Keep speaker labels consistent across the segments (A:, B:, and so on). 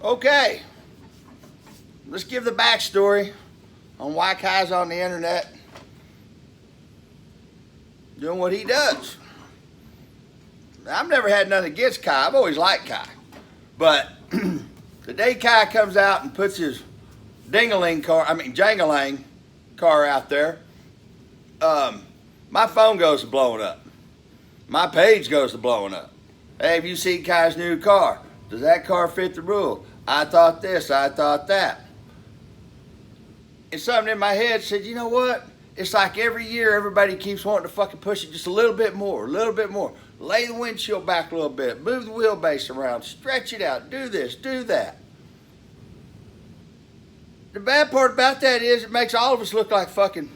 A: Okay, let's give the backstory on why Kai's on the internet doing what he does. I've never had nothing against Kai. I've always liked Kai. But the day Kai comes out and puts his jangalang car out there, my phone goes to blowing up. My page goes to blowing up. Hey, have you seen Kai's new car? Does that car fit the rule? I thought this, I thought that. And something in my head said, you know what? It's like every year everybody keeps wanting to fucking push it just a little bit more, a little bit more. Lay the windshield back a little bit, move the wheelbase around, stretch it out, do this, do that. The bad part about that is it makes all of us look like fucking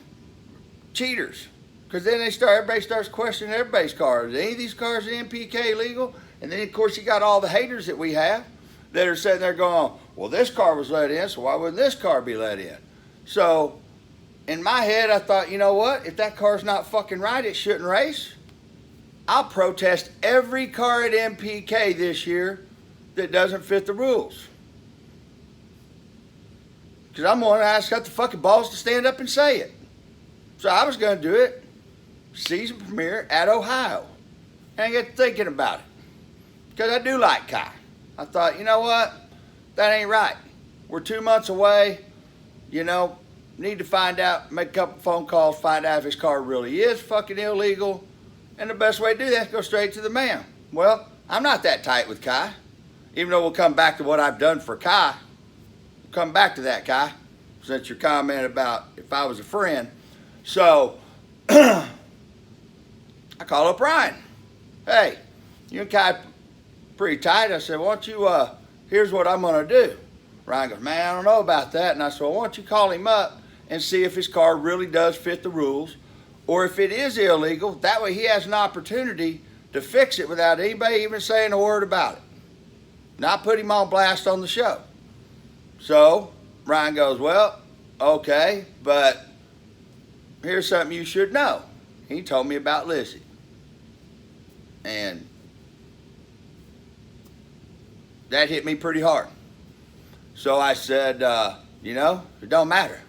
A: cheaters. Because then everybody starts questioning everybody's cars. Are any of these cars in MPK legal? And then of course you got all the haters that we have that are sitting there going, well, this car was let in, so why wouldn't this car be let in? So in my head, I thought, you know what? If that car's not fucking right, it shouldn't race. I'll protest every car at MPK this year that doesn't fit the rules. Because I'm one that's got the fucking balls to stand up and say it. So I was going to do it. Season premiere at Ohio. And I get thinking about it. Because I do like Kai. I thought, you know what? That ain't right. We're 2 months away. You know, need to find out, make a couple phone calls, find out if his car really is fucking illegal. And the best way to do that is go straight to the man. Well, I'm not that tight with Kai. Even though we'll come back to what I've done for Kai. We'll come back to that, Kai. Since your comment about if I was a friend. So, I call up Ryan. Hey, you and Kai pretty tight. I said, why don't you, here's what I'm going to do. Ryan goes, man, I don't know about that. And I said, well, why don't you call him up and see if his car really does fit the rules, or if it is illegal. That way he has an opportunity to fix it without anybody even saying a word about it. Not put him on blast on the show. So Ryan goes, well, okay, but here's something you should know. He told me about Lizzie. And that hit me pretty hard. So I said, you know, it don't matter.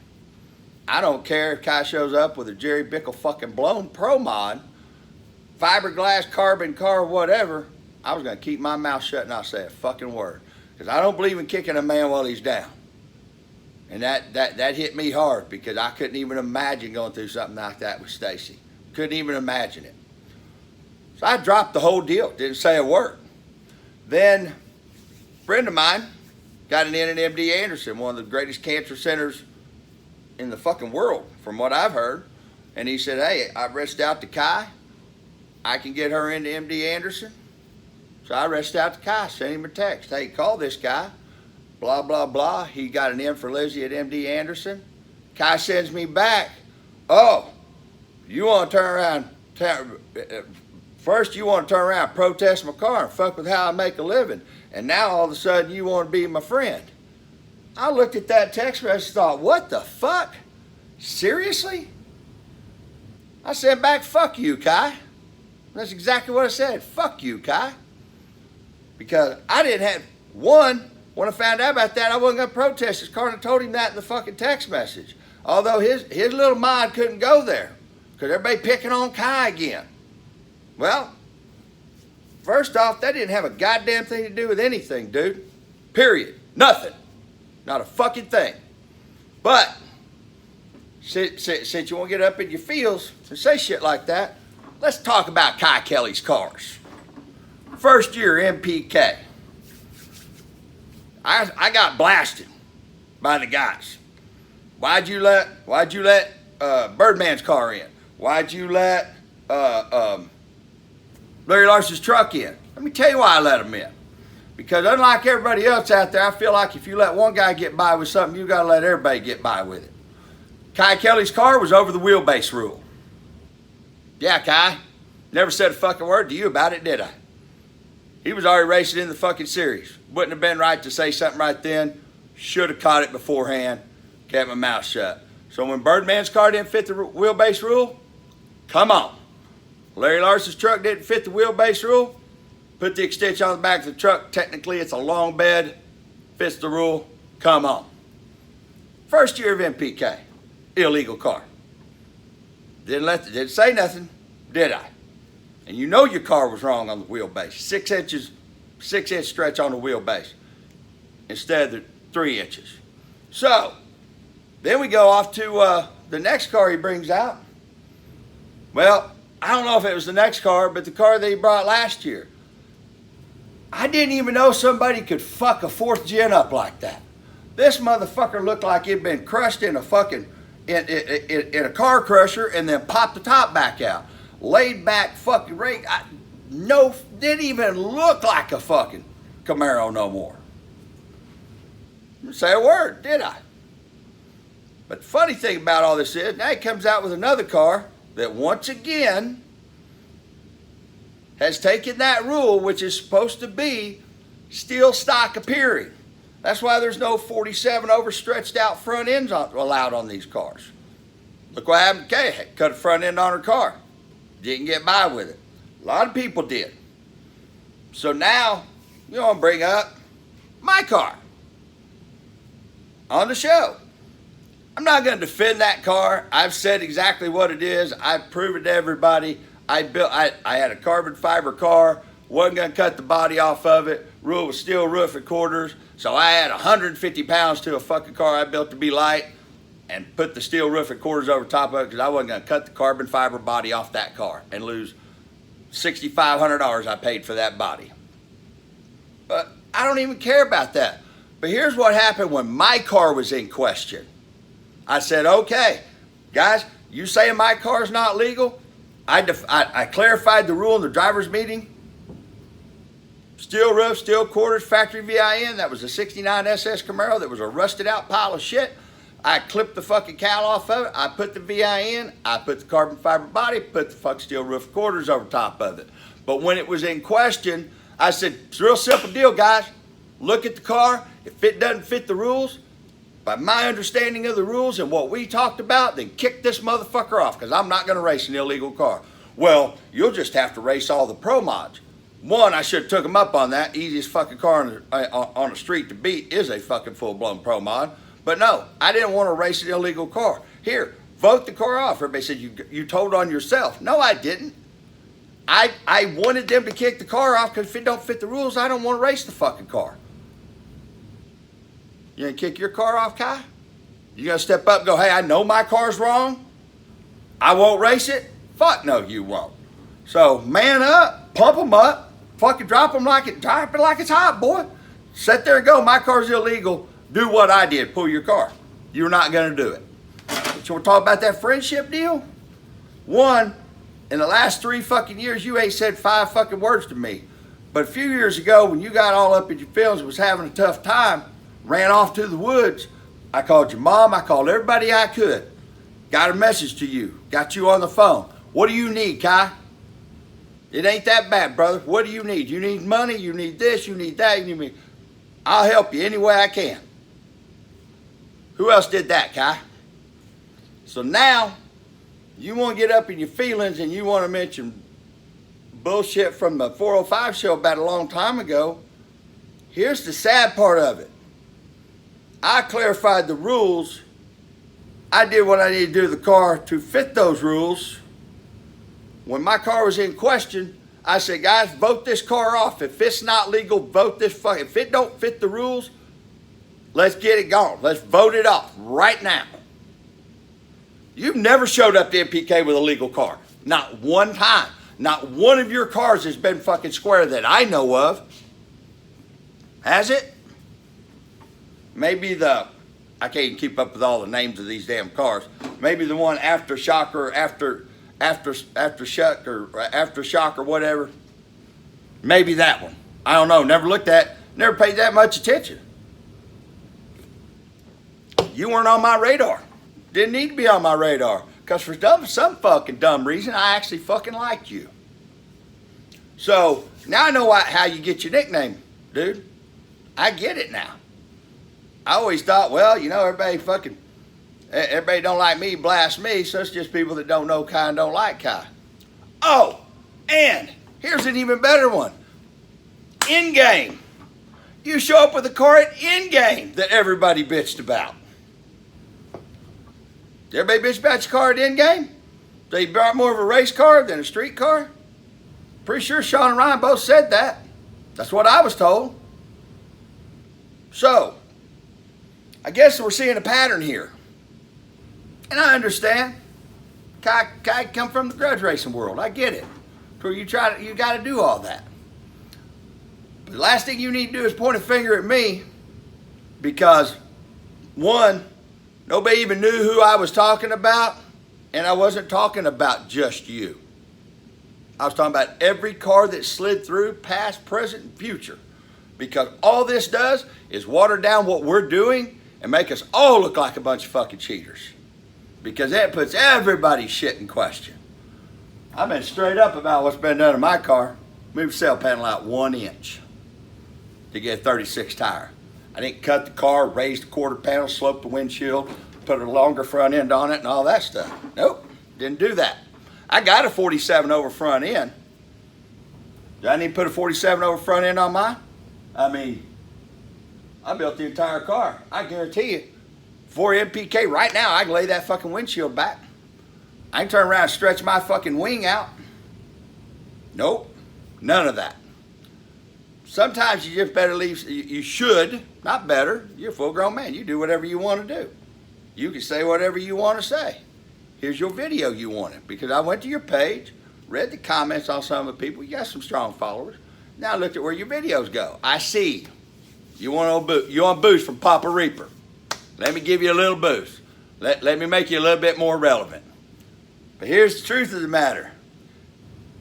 A: I don't care if Kai shows up with a Jerry Bickle fucking blown Pro Mod, fiberglass, carbon car, whatever. I was going to keep my mouth shut and not say a fucking word. Because I don't believe in kicking a man while he's down. And that hit me hard because I couldn't even imagine going through something like that with Stacy. Couldn't even imagine it. So I dropped the whole deal. Didn't say a word. Then a friend of mine got an in at MD Anderson, one of the greatest cancer centers in the fucking world, from what I've heard. And he said, hey, I reached out to Kai. I can get her into MD Anderson. So I reached out to Kai, sent him a text. Hey, call this guy. Blah, blah, blah. He got an in for Lizzie at MD Anderson. Kai sends me back. Oh, you want to turn around. First, you want to turn around and protest my car and fuck with how I make a living. And now, all of a sudden, you want to be my friend. I looked at that text message and thought, what the fuck? Seriously? I said back, fuck you, Kai. That's exactly what I said. Fuck you, Kai. Because I didn't have, one, when I found out about that, I wasn't going to protest his car, and I told him that in the fucking text message. Although his little mind couldn't go there. Because everybody picking on Kai again. Well, first off, that didn't have a goddamn thing to do with anything, dude. Period. Nothing. Not a fucking thing. But, since you won't get up in your feels and say shit like that, let's talk about Kai Kelly's cars. First year MPK. I got blasted by the guys. Why'd you let Birdman's car in? Why'd you let Larry Larson's truck in? Let me tell you why I let him in. Because unlike everybody else out there, I feel like if you let one guy get by with something, you got to let everybody get by with it. Kai Kelly's car was over the wheelbase rule. Yeah, Kai. Never said a fucking word to you about it, did I? He was already racing in the fucking series. Wouldn't have been right to say something right then. Should have caught it beforehand. Kept my mouth shut. So when Birdman's car didn't fit the wheelbase rule, come on. Larry Larson's truck didn't fit the wheelbase rule. Put the extension on the back of the truck. Technically, it's a long bed fits the rule, come on. First year of MPK, illegal car. Didn't say nothing, did I? And you know your car was wrong on the wheelbase. 6-inch stretch on the wheelbase instead of the 3 inches. So then we go off to the next car he brings out. Well, I don't know if it was the next car, but the car that he brought last year. I didn't even know somebody could fuck a 4th gen up like that. This motherfucker looked like it'd been crushed in a fucking in a car crusher and then popped the top back out. Laid back fucking rig. Didn't even look like a fucking Camaro no more. Didn't say a word, did I? But the funny thing about all this is, now he comes out with another car that once again has taken that rule, which is supposed to be steel stock appearing. That's why there's no 47 overstretched out front ends allowed on these cars. Look what happened to Kay. Cut a front end on her car. Didn't get by with it. A lot of people did. So now, you want to bring up my car on the show. I'm not going to defend that car. I've said exactly what it is. I've proven to everybody. I had a carbon fiber car. Wasn't going to cut the body off of it. Rule was steel roof and quarters. So I had 150 pounds to a fucking car I built to be light and put the steel roof and quarters over top of it because I wasn't going to cut the carbon fiber body off that car and lose $6,500 I paid for that body. But I don't even care about that. But here's what happened when my car was in question. I said, okay, guys, you saying my car's not legal? I clarified the rule in the driver's meeting. Steel roof, steel quarters, factory VIN. That was a 69 SS Camaro that was a rusted out pile of shit. I clipped the fucking cowl off of it. I put the VIN. I put the carbon fiber body, put the fucking steel roof quarters over top of it. But when it was in question, I said, it's a real simple deal, guys. Look at the car. If it doesn't fit the rules, by my understanding of the rules and what we talked about, then kick this motherfucker off because I'm not going to race an illegal car. Well, you'll just have to race all the pro mods. One, I should have took him up on that. Easiest fucking car on the street to beat is a fucking full-blown pro mod. But no, I didn't want to race an illegal car. Here, vote the car off. Everybody said you told on yourself. No, I didn't. I wanted them to kick the car off because if it don't fit the rules, I don't want to race the fucking car. You gonna kick your car off, Kai? You gonna step up and go, hey, I know my car's wrong. I won't race it? Fuck no, you won't. So man up, pump them up, fucking drop it like it's hot, boy. Sit there and go, my car's illegal. Do what I did, pull your car. You're not gonna do it. But you wanna talk about that friendship deal? One, in the last 3 fucking years, you ain't said 5 fucking words to me. But a few years ago, when you got all up in your feelings and was having a tough time, ran off to the woods, I called your mom, I called everybody I could. Got a message to you, got you on the phone. What do you need, Kai? It ain't that bad, brother. What do you need? You need money, you need this, you need that, you need me. I'll help you any way I can. Who else did that, Kai? So now, you want to get up in your feelings and you want to mention bullshit from the 405 show about a long time ago. Here's the sad part of it. I clarified the rules. I did what I needed to do to the car to fit those rules. When my car was in question, I said, guys, vote this car off. If it's not legal, vote this fucking. If it don't fit the rules, let's get it gone. Let's vote it off right now. You've never showed up to MPK with a legal car. Not one time. Not one of your cars has been fucking square that I know of. Has it? Maybe I can't even keep up with all the names of these damn cars. Maybe the one aftershock or aftershock or whatever. Maybe that one. I don't know. Never looked at. Never paid that much attention. You weren't on my radar. Didn't need to be on my radar. Because for some fucking dumb reason, I actually fucking liked you. So, now I know how you get your nickname, dude. I get it now. I always thought, well, you know, everybody don't like me, blast me, so it's just people that don't know Kai and don't like Kai. Oh, and here's an even better one. In game, You show up with a car at in-game that everybody bitched about. Everybody bitched about your car at in-game? So you brought more of a race car than a street car? Pretty sure Sean and Ryan both said that. That's what I was told. So, I guess we're seeing a pattern here. And I understand. I come from the grudge racing world. I get it. So you got to do all that. But the last thing you need to do is point a finger at me, because one, nobody even knew who I was talking about, and I wasn't talking about just you. I was talking about every car that slid through, past, present, and future. Because all this does is water down what we're doing and make us all look like a bunch of fucking cheaters. Because that puts everybody's shit in question. I've been straight up about what's been done to my car. Moved the sail panel out 1 inch to get a 36 tire. I didn't cut the car, raise the quarter panel, slope the windshield, put a longer front end on it and all that stuff. Nope, didn't do that. I got a 47 over front end. Do I need to put a 47 over front end on mine? I mean, I built the entire car. I guarantee you, for MPK right now, I can lay that fucking windshield back. I can turn around and stretch my fucking wing out. Nope, none of that. Sometimes you just better leave, you should, not better, you're a full grown man. You do whatever you want to do. You can say whatever you want to say. Here's your video you wanted, because I went to your page, read the comments on some of the people. You got some strong followers. Now I looked at where your videos go. I see you want boost from Papa Reaper. Let me give you a little boost. Let me make you a little bit more relevant. But here's the truth of the matter.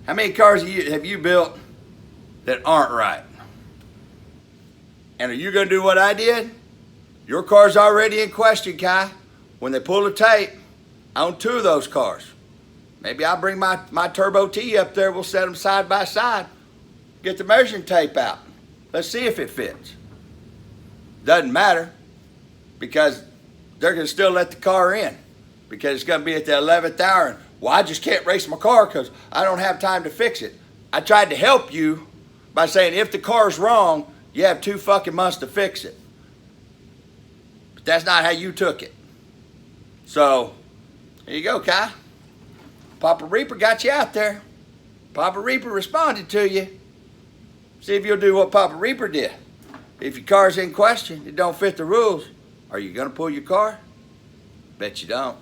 A: How many cars have you built that aren't right? And are you going to do what I did? Your car's already in question, Kai. When they pull the tape, I own 2 of those cars. Maybe I'll bring my Turbo T up there. We'll set them side by side. Get the measuring tape out. Let's see if it fits. Doesn't matter, because they're going to still let the car in, because it's going to be at the 11th hour. And, well, I just can't race my car because I don't have time to fix it. I tried to help you by saying if the car's wrong, you have 2 fucking months to fix it. But that's not how you took it. So, here you go, Kai. Papa Reaper got you out there. Papa Reaper responded to you. See if you'll do what Papa Reaper did. If your car's in question, it don't fit the rules, are you going to pull your car? Bet you don't.